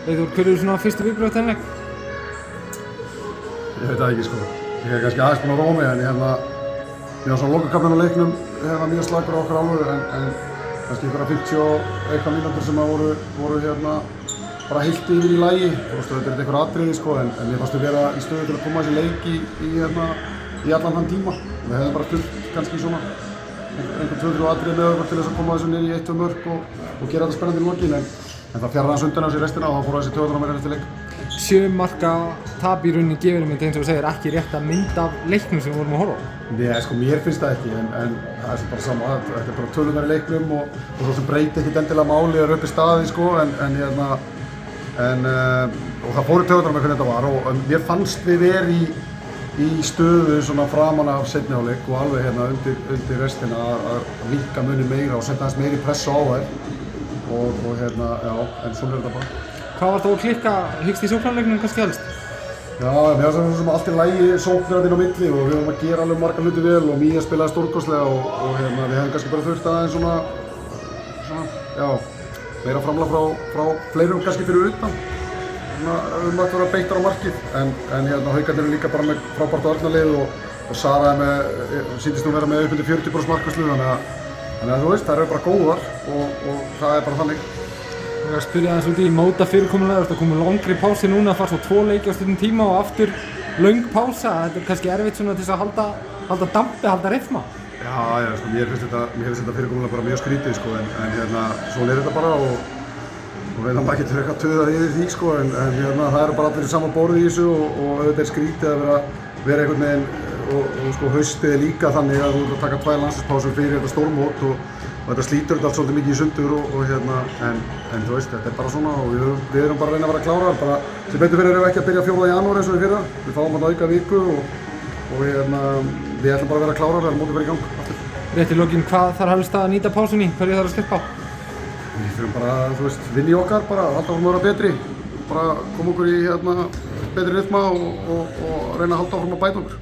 Eyþór, hver eru svona fyrstu viðbrögð eftir þennan leik? Ég veit það ekki sko. Ég hef kannski aðeins búinn að róa mig en ég var svona lokakaflinn á leiknum mjög slagur á okkar alveg en kannski einhverja 50 og eitthvað mínútur sem voru bara heilt yfir í lagi. Þetta er einhver atriði sko en ég fannst við vera í stöðu til að koma þessi leik í allan þann tíma. Við hefðum bara þurft kannski svona einhver 2-3 atriði með okkur til þess að koma þessu niður í 1-2 mörk og gera þetta spennandi í lokin en það fjarði hans undan á sig restina og þá fór þessi taugarnar á mér eftir leik. 7 marka tap í rauninni gefur eins og þú segir ekki rétt að mynd af leiknum sem við vorum að horfa á. Nei, sko mér finnst það ekki en það er bara sama, þetta er bara tölunar í leiknum og svo sem breyti ekkert endilega máli er upp í staði sko og það fóru taugarnar á mér hvernig þetta var og mér fannst við verið í stöðu svona framan af seinni hálfleik og alveg undir restina að minnka muninn meira og setja aðeins meiri press á þær og en svona er þetta bara. Hvað var það að klikka hyggst í sóknarleiknum kannski helst? Já, mér finnst það sem allt í lagi sóknir inn á milli og við höfum að gera alveg marga hluti vel og Mía spilaði stórkostlega og við hefum kannski bara þurft aðeins svona meira framlag frá fleirum kannski fyrir utan. Að vera beittar á markið en Haukarnir eru líka bara með frábært varnarlið og Sara sýndist nú vera með upp undir 40% markværslu þannig að þú veist, þær eru bara góðar og það er bara þannig. Ég var að spyrja aðeins út í móta fyrirkomulega, það komið langri pási núna, það fara svo 2 leiki á stundum tíma og aftur löng pása. Þetta er kannski erfitt svona til þess að halda dampi, halda rytma. Já, sko, mér finnst þetta fyrirkomulega bara mjög skrítið sko en svona er þetta bara og reyna maður getur eitthvað töðað yfir því sko en það eru bara allir í sama borði í þessu og auðvitað er skrítið að vera einhvern veginn og sko haustið er líka þannig að þú ert að taka 2 landsliðspásur fyrir þetta stórmót og þetta slítur þetta allt svolítið mikið í sundur en þú veist, þetta er bara svona og við erum bara að reyna að vera klárar bara sem betur fyrir erum við ekki að byrja 4. janúar eins og við fyrra. Við fáum að auka viku og við ætlum bara að vera klárar þegar mótið verður í gang aftur. Rétt í lokin, hvað þarf helst að nýta pásunni? Hverju þarf að sleppa á? Við þurfum bara, þú veist, vinna í okkar bara, halda áfram að vera betri, bara koma okkur í betri rytma og reyna að halda áfram að bæta okkur.